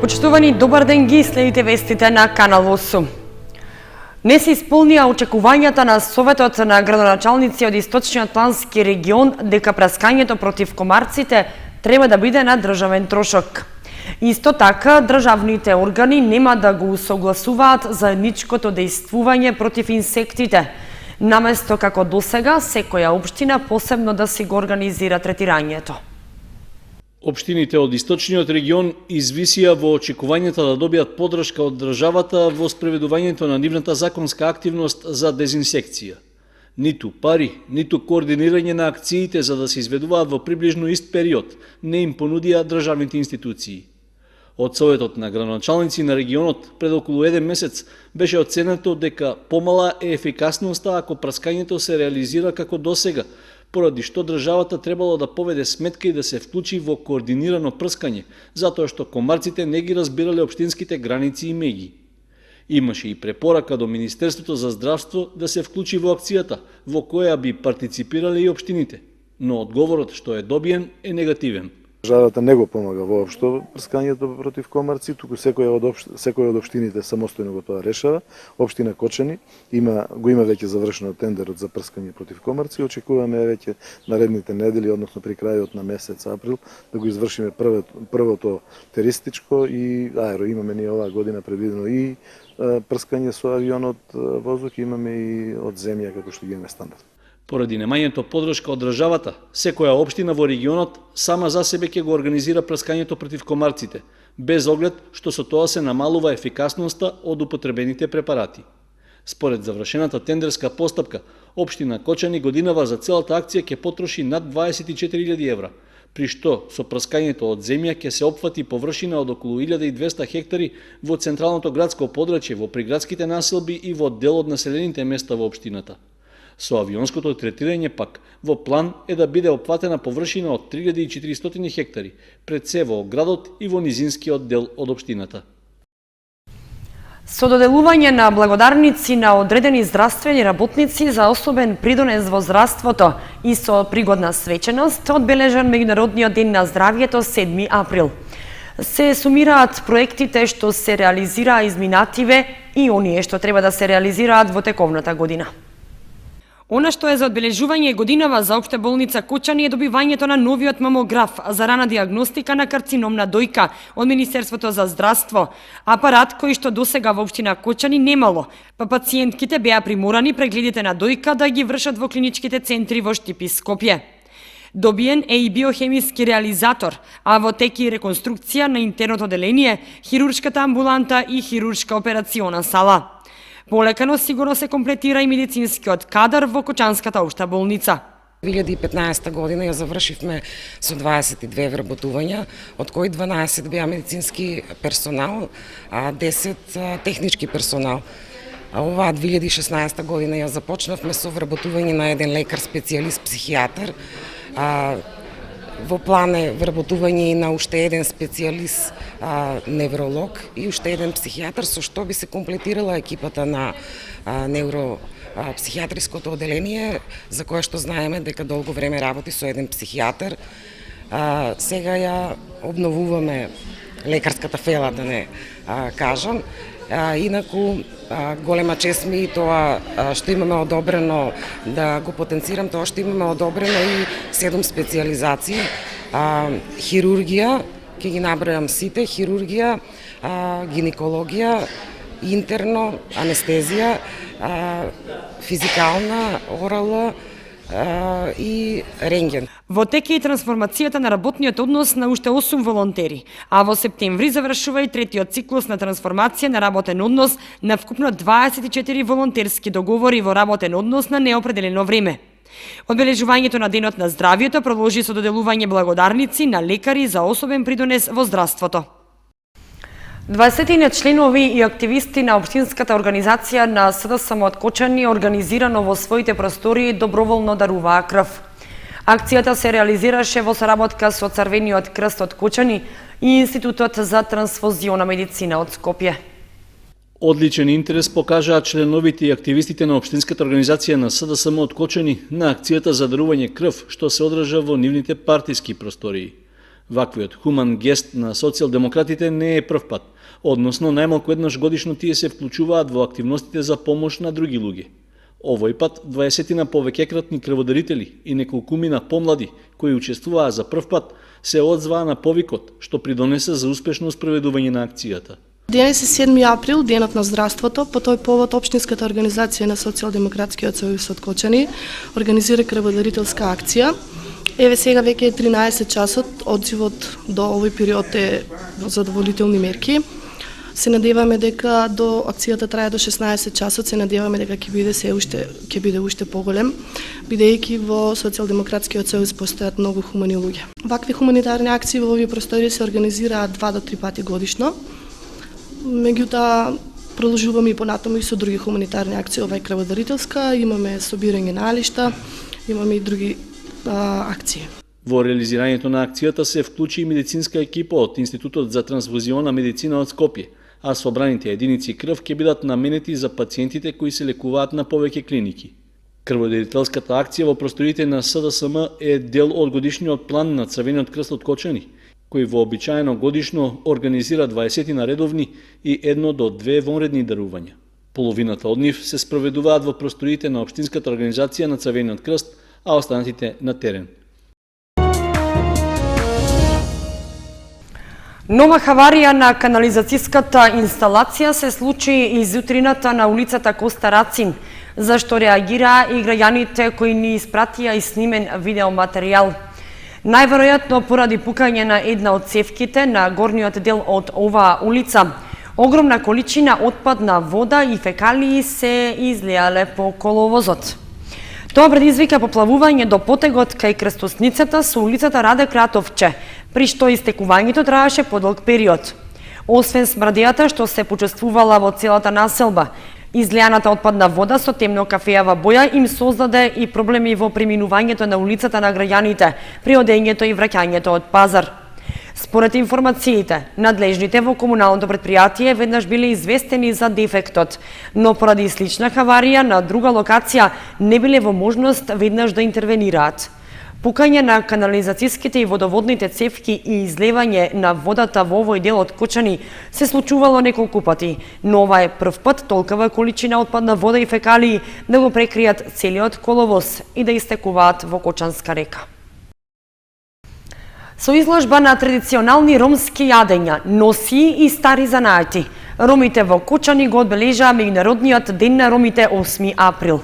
Почитувани, добар ден, ги следите вестите на Канал 8. Не се исполнија очекувањата на Советот на градоначалници од Источниот плански регион дека праскањето против комарците треба да биде на државен трошок. Исто така, државните органи нема да го усогласуваат заедничкото дејствување против инсектите, наместо како досега секоја општина посебно да си го организира третирањето. Општините од Источниот регион извисија во очекувањата да добијат поддршка од државата во спроведувањето на нивната законска активност за дезинсекција. Ниту пари, ниту координирање на акциите за да се изведуваат во приближно ист период не им понудија државните институции. Од Советот на градоначалници на регионот пред околу 1 месец беше оценето дека помала е ефикасноста ако праскањето се реализира како досега, поради што државата требало да поведе сметка и да се вклучи во координирано прскање, затоа што комарците не ги разбирале општинските граници и меѓи. Имаше и препорака до Министерството за здравство да се вклучи во акцијата, во која би партиципирале и општините, но одговорот што е добиен е негативен. Државата не го помага воопшто прскањето против комарци, туку секој од општините самостојно го тоа решава. Општина Кочани го има веќе завршено тендерот за прскање против комарци. Очекуваме веќе наредните недели, односно при крајот на месец април, да го извршиме првото теристичко и аеро. Имаме ние оваа година предвидено и прскање со авионот воздух, имаме и од земја како што ги имаме стандард. Поради немањето поддршка од државата, секоја општина во регионот сама за себе ќе го организира прскањето против комарците, без оглед што со тоа се намалува ефикасноста од употребените препарати. Според завршената тендерска постапка, општина Кочани годинава за целата акција ќе потроши над 24.000 евра, при што со прскањето од земја ќе се опфати површина од околу 1200 хектари во централното градско подрачје, во приградските населби и во дел од населените места во општината. Со авионското третирање пак, во план е да биде опфатена површина од 3400 хектари, пред се во градот и во низинскиот дел од општината. Со доделување на благодарници на одредени здравствени работници за особен придонес во здравството и со пригодна свеченост, одбележан Меѓународниот ден на здравјето 7 април. Се сумираат проектите што се реализираа изминативе и оние што треба да се реализираат во тековната година. Она што е за одбележување годинава за Општа болница Кочани е добивањето на новиот мамограф за рана диагностика на карцином на дојка од Министерството за здравство, апарат кој што досега во општина Кочани немало, па пациентките беа приморани прегледите на дојка да ги вршат во клиничките центри во Штип и Скопје. Добиен е и биохемиски реализатор, а во теки реконструкција на интерното оделение, хируршката амбуланта и хируршка операциона сала. Полекано сигурно се комплетира и медицинскиот кадар во Кочанската општа болница. 2015 година ја завршивме со 22 вработувања, од кои 12 беа медицински персонал, а 10 технички персонал. А оваа 2016 година ја започнавме со вработување на еден лекар специјалист психијатар, во план е вработување и на уште еден специјалист невролог и уште еден психијатар, со што би се комплетирала екипата на невропсихијатриското оделение, за кое што знаеме дека долго време работи со еден психијатар. Сега ја обновуваме лекарската фела, да не кажам. Инаку, голема чест ми и тоа што имаме одобрено, да го потенцирам тоа што имаме одобрено и 7 специјализации. Хирургија, ќе ги набројам сите, хирургија, гинекологија, интерно, анестезија, физикална, орала и рентген. Во теке и трансформацијата на работниот однос на уште 8 волонтери, а во септември завршува и третиот циклус на трансформација на работен однос на вкупно 24 волонтерски договори во работен однос на неопределено време. Одбележувањето на Денот на здравјето продолжи со доделување благодарници на лекари за особен придонес во здравството. 20 членови и активисти на општинската организација на СДСМ од Кочани организирано во своите простории доброволно даруваа крв. Акцијата се реализираше во соработка со Црвениот крст од Кочани и Институтот за трансфузиона медицина од Скопје. Одличен интерес покажаа членовите и активистите на општинската организација на СДСМ од Кочани на акцијата за дарување крв што се одржа во нивните партиски простории. Ваквиот хуман гест на социјалдемократите не е прв пат, односно најмалку еднаш годишно тие се вклучуваат во активностите за помош на други луѓе. Овој пат 20 повеќекратни крводарители и неколкумина помлади кои учествуваа за прв пат се одзваа на повикот, што придонесе за успешно спроведување на акцијата. Денес е 7 април, денот на здравството. По тој повод Општинската организација на Социјалдемократскиот сојуз од Кочани организира крводарителска акција. Еве сега веќе е 13 часот, одзивот до овој период е задоволителни мерки. Се надеваме дека до акцијата трае до 16 часот, се надеваме дека ќе биде уште поголем, бидејќи во Социјалдемократскиот сојуз постојат многу хумани луѓе. Вакви хуманитарни акции во овие простори се организираат 2 до 3 пати годишно. Меѓутоа, продолжуваме и понатаму и со други хуманитарни акции, ова е крводарителска, имаме собирање налишта, имаме и други акции. Во реализирањето на акцијата се вклучи и медицинска екипа од Институтот за трансфузиона медицина од Скопје, а собраните единици крв ќе бидат наменети за пациентите кои се лекуваат на повеќе клиники. Крводарителската акција во просториите на СДСМ е дел од годишниот план на Црвениот крст од Кочани, кој вообичаено годишно организира 20 редовни и 1 до 2 вонредни дарувања. Половината од нив се спроведуваат во просториите на Општинската организација на Црвениот крст, а останатите на терен. Нова хаварија на канализацијската инсталација се случи изутрината на улицата Коста Рацин, зашто реагираа и граѓаните кои ни испратија и снимен видеоматеријал. Најверојатно поради пукање на една од цевките на горниот дел од оваа улица, огромна количина отпадна вода и фекалии се излеале по коловозот. Тоа предизвика поплавување до потегот кај крстосницата со улицата Раде Кратовче, при што истекувањето траеше подолг период. Освен смрдејата што се почувствувала во целата населба, излеаната отпадна вода со темно кафејава боја им создаде и проблеми во преминувањето на улицата на граѓаните, при одењето и враќањето од пазар. Според информациите, надлежните во комуналното предпријатие веднаш биле известени за дефектот, но поради слична хаварија на друга локација не биле во можност веднаш да интервенираат. Пукање на канализацијските и водоводните цевки и излевање на водата во овој дел од Кочани се случувало неколку пати, но ова е прв пат толкова количина отпадна вода и фекалии да го прекријат целиот коловоз и да истекуваат во Кочанска река. Со изложба на традиционални ромски јадења, носи и стари занаати, ромите во Кочани го одбележаа Меѓународниот ден на ромите 8 април.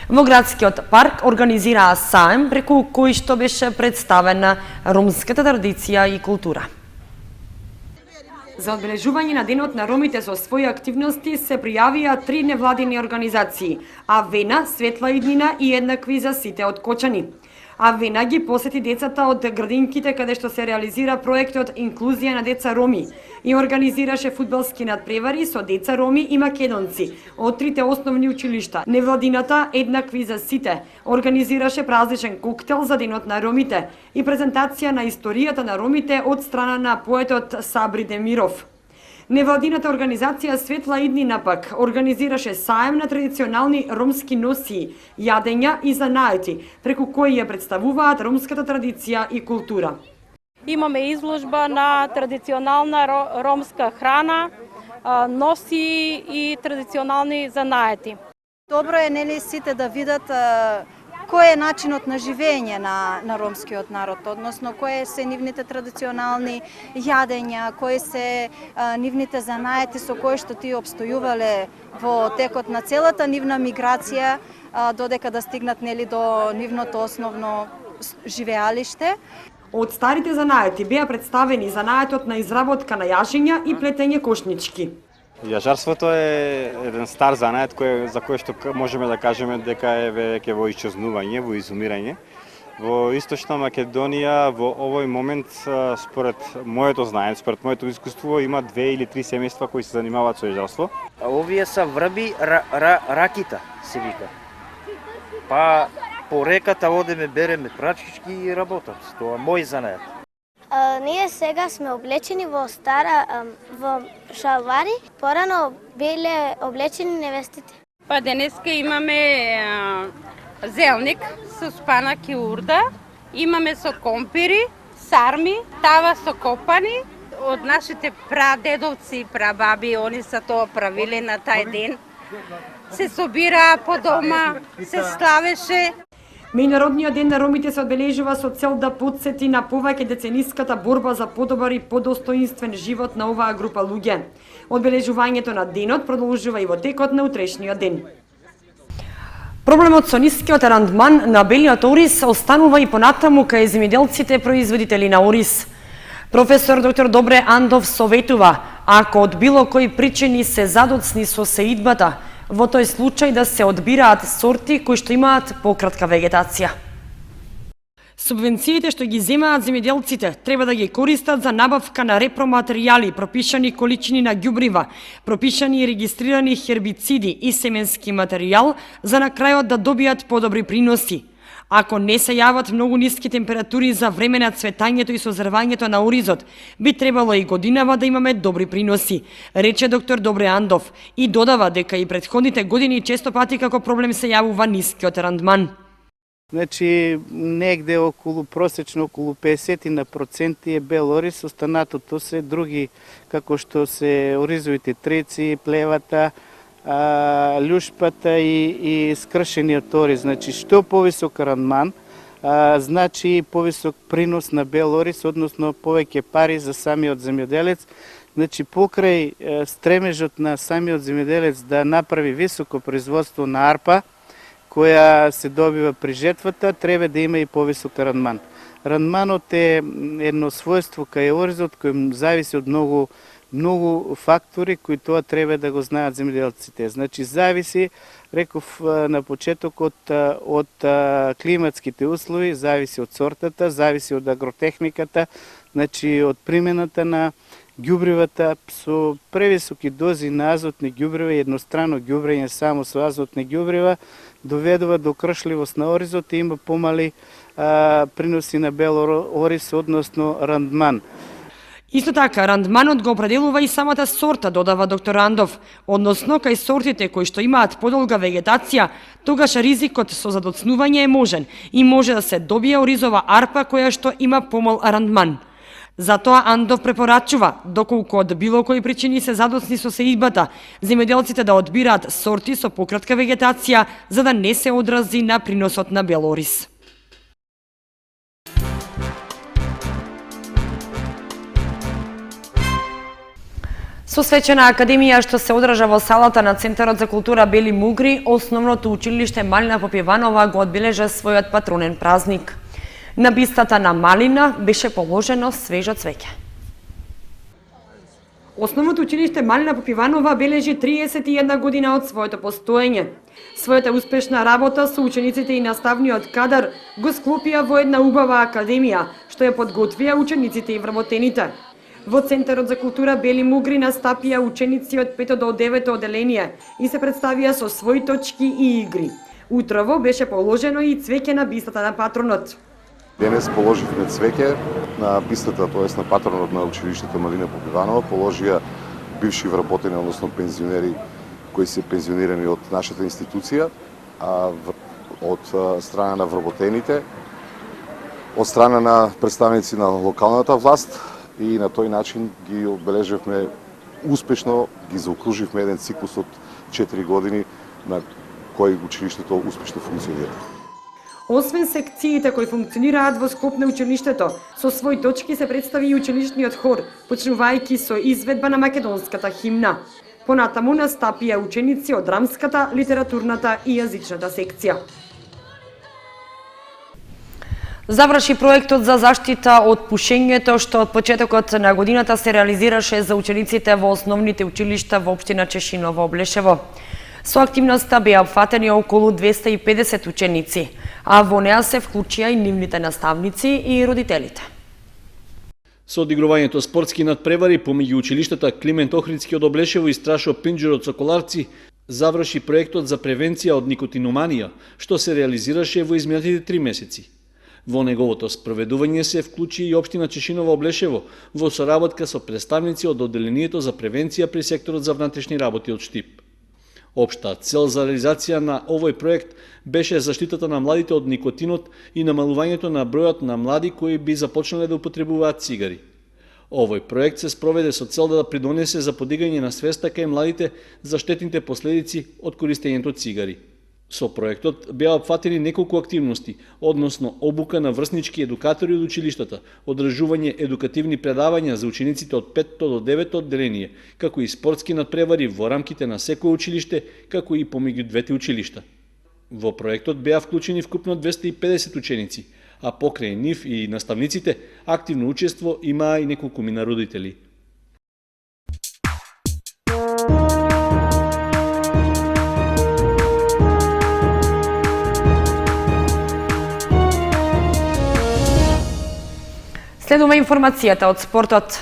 Во градскиот парк организираа саем преку кој што беше представена ромската традиција и култура. За одбележување на денот на ромите со своји активности се пријавија 3 невладини организации: Авена, Светла иднина и Еднакви за сите од Кочани. Авена ги посети децата од градинките каде што се реализира проектот Инклузија на деца роми и организираше фудбалски надпревари со деца роми и македонци од 3 основни училишта. Невладината Еднакви за сите организираше празничен коктел за денот на ромите и презентација на историјата на ромите од страна на поетот Сабри Демиров. Невладината организација Светла иднина пак организираше саем на традиционални ромски носии, јадења и занаети, преку кои ја представуваат ромската традиција и култура. Имаме изложба на традиционална ромска храна, носи и традиционални занаети. Добро е нели сите да видат кој е начинот на живење на ромскиот народ, односно кои се нивните традиционални јадења, кои се нивните занаети со кои што тие обстојувале во текот на целата нивна миграција додека да стигнат нели до нивното основно живеалиште. Од старите занаети беа представени занаетот на изработка на јажиња и плетење кошнички. Јажарството е еден стар занает за кој што можеме да кажеме дека е веќе во исчезнување, во изумирање. Во Источна Македонија во овој момент, според моето знаење, според моето искуство, има 2 или 3 семејства кои се занимаваат со јажарство. Овие се врби ракита, се вика. Па по реката одеме, береме прачички и работат. Тоа мој занает. Ние сега сме облечени во во шалвари, порано биле облечени невестите. Па денеска имаме зелник со спанак и урда, имаме со компири, сарми, тава со копани, од нашите прадедовци и прабаби, они са тоа правиле на тај ден. Се собираа по дома, се славеше. Меѓународниот ден на ромите се одбележува со цел да потсети на повеќе децениската борба за подобар и подостоинствен живот на оваа група луѓе. Одбележувањето на денот продолжува и во текот на утрешниот ден. Проблемот со нискиот рандман на белиот ориз останува и понатаму кај земјоделците производители на ориз. Професор доктор Добре Андов советува, ако од било кои причини се задоцни со сеидбата, во тој случај да се одбираат сорти кои што имаат пократка вегетација. Субвенциите што ги земаат земјоделците треба да ги користат за набавка на репроматеријали, пропишани количини на ѓубрива, пропишани и регистрирани хербициди и семенски материјал за на крајот да добијат подобри приноси. Ако не се јават многу ниски температури за време на цветањето и созревањето на оризот, би требало и годинава да имаме добри приноси, рече доктор Добре Андов и додава дека и претходните години често пати како проблем се јавува нискиот рандман. Значи, негде просечно околу 50% е бел ориз, останатото се други, како што се оризовите треци, плевата, љушпата и скршениот ориз. Значи, што повисок рандман, значи повисок принос на бел ориз, односно повеќе пари за самиот земјоделец. Значи, покрај стремежот на самиот земјоделец да направи високо производство на арпа, која се добива при жетвата, треба да има и повисок рандман. Рандманот е едно својство кај оризот кој зависи од многу фактори кои тоа треба да го знаат земјоделците. Значи, зависи, реков на почетокот, од климатските услови, зависи од сортата, зависи од агротехниката, значи од примената на ѓубривата со превисоки дози на азотни ѓубрива и еднострано ѓубрење само со азотни ѓубрива доведува до кршливост на оризот и има помали приноси на бел ориз, односно рандман. Исто така, рандманот го определува и самата сорта, додава доктор Андов, односно кај сортите кои што имаат подолга вегетација, тогаш ризикот со задоцнување е можен и може да се добие оризова арпа која што има помал рандман. Затоа Андов препорачува, доколку од било кои причини се задоцни со сеидбата, земјоделците да одбираат сорти со пократка вегетација за да не се одрази на приносот на бел ориз. Со свечена академија што се одржа во салата на Центарот за култура Бели Мугри, основното училиште Малина Попиванова го одбележа својот патронен празник. На бистата на Малина беше положено свежо цвеќе. Основното училиште Малина Попиванова бележи 31 година од своето постоење. Својата успешна работа со учениците и наставниот кадар го склопија во една убава академија, што ја подготвија учениците и вработените. Во Центарот за култура Бели Мугри настапија ученици од 5 до 9 оделение и се представија со своји точки и игри. Утрово беше положено и цвеќе на бистата на патронот. Денес положивме цвеќе на бистата, тоест на патронот на училиштето Малина Попиванова, положија бивши вработени, односно пензионери кои се пензионирани од нашата институција, од страна на вработените, од страна на представници на локалната власт и на тој начин ги одбележивме успешно, ги заокруживме еден циклус од 4 години на кој училиштето успешно функционира. Освен секциите кои функционираат во склоп на училиштето, со своји точки се представи и училишниот хор, почнувајќи со изведба на македонската химна. Понатаму настапија ученици од драмската, литературната и јазичната секција. Заврши проектот за заштита од пушењето што од почетокот на годината се реализираше за учениците во основните училишта во општина Чешиново Облешево. Со активноста беа опфатени околу 250 ученици, а во неа се вклучија и нивните наставници и родителите. Со одигрувањето спортски надпревари помеѓу училиштата Климент Охридски од Облешево и Страшо Пинџер од Соколарци заврши проектот за превенција од никотиноманија, што се реализираше во изминатите 3 месеци. Во неговото спроведување се вклучи и општина Чешиново Облешево во соработка со представници од Одделението за превенција при секторот за внатрешни работи од Штип. Општа цел за реализација на овој проект беше заштитата на младите од никотинот и намалувањето на бројот на млади кои би започнале да употребуваат цигари. Овој проект се спроведе со цел да придонесе за подигање на свеста кај младите за штетните последици од користењето цигари. Со проектот беа опфатени неколку активности, односно обука на врснички едукатори од училиштата, одржување едукативни предавања за учениците од 5-то до 9-то одделение, како и спортски надпревари во рамките на секое училиште, како и помеѓу двете училишта. Во проектот беа вклучени вкупно 250 ученици, а покрај нив и наставниците активно учество имаа и неколкумина родители. Следува информацијата од спортот.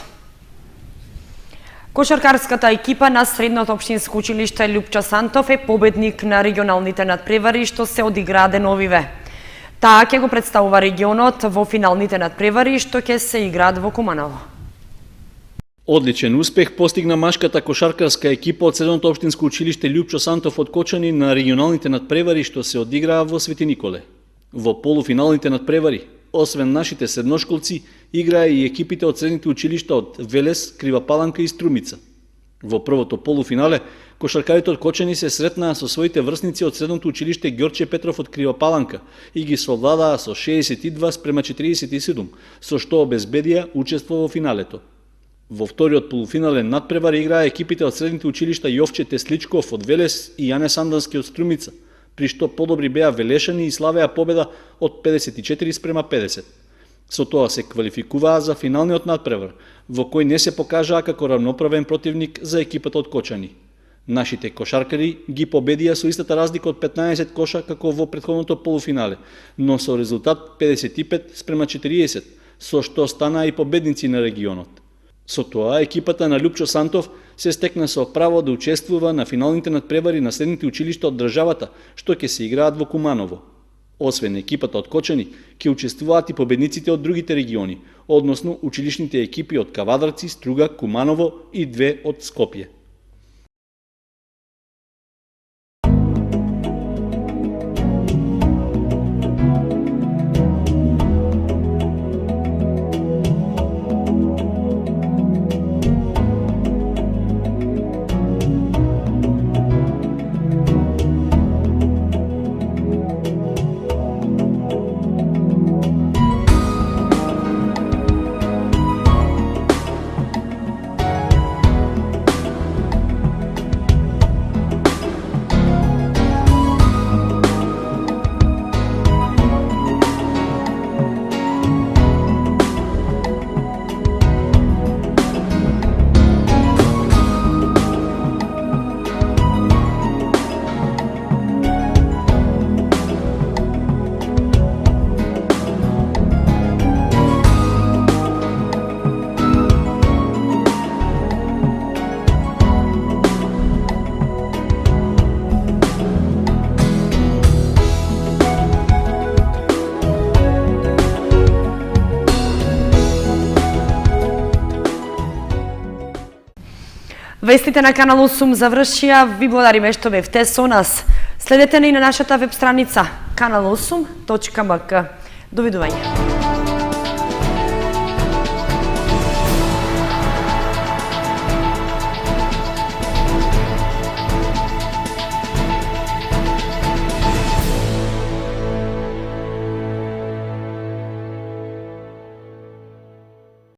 Кошаркарската екипа на Средното општинско училиште Лјупчо Сантов е победник на регионалните надпревари што се одиграа деновиве. Таа ќе го представува регионот во финалните надпревари што ќе се играат во Куманово. Одличен успех постигна машката кошаркарска екипа од Средното општинско училиште Лјупчо Сантов од Кочани на регионалните надпревари што се одиграа во Свети Николе. Во полуфиналните надпревари, освен нашите средношколци, играа и екипите од средните училишта од Велес, Крива Паланка и Струмица. Во првото полуфинале, кошаркарите од Кочани се сретнаа со своите врсници од средното училиште Ѓорче Петров од Крива Паланка и ги совладаа со 62:47, со што обезбедија учество во финалето. Во вториот полуфинален надпревар играа екипите од средните училишта Јовче Тесличков од Велес и Јане Сандански од Струмица, при што подобри беа велешани и славеа победа од 54:50. Со тоа се квалификуваа за финалниот надпревар, во кој не се покажаа како равноправен противник за екипата од Кочани. Нашите кошаркари ги победија со истата разлика од 15 коша како во претходното полуфинале, но со резултат 55:40, со што станаа и победници на регионот. Со тоа, екипата на Лјупчо Сантов се стекна со право да учествува на финалните надпревари на средните училишта од државата, што ќе се играат во Куманово. Освен екипата од Кочани, ќе учествуваат и победниците од другите региони, односно училишните екипи од Кавадарци, Струга, Куманово и 2 од Скопје. Вестите на Канал 8 завршија. Ви благодариме што бевте со нас. Следете ни на нашата веб страница kanal8.mk. Довидување.